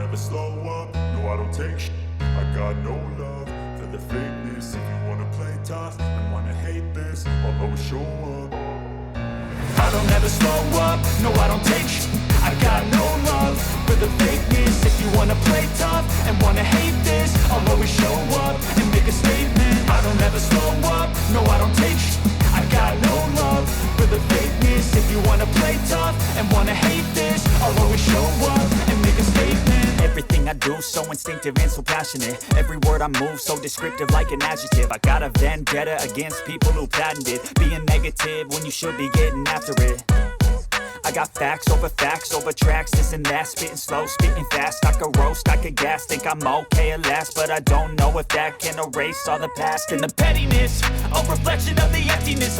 never slow up, no I don't take shit. I got no love for the fakeness. If you wanna play tough and wanna hate this, I'll always show up. I don't ever slow up, no I don't take shit. I got no love for the fakeness. If you wanna play tough and wanna hate this, I'll always show up and make a statement. I don't ever slow up, no I don't take shit. I got no love for the fakeness. If you wanna play tough and wanna hate this, I'll always show up and make a statement. Everything I do so instinctive and so passionate. Every word I move so descriptive like an adjective. I got a vendetta against people who patented being negative when you should be getting after it. I got facts over tracks, this and that. Spitting slow, spitting fast. I could roast, I could gas. Think I'm okay at last, but I don't know if that can erase all the past. And the pettiness, a reflection of the emptiness.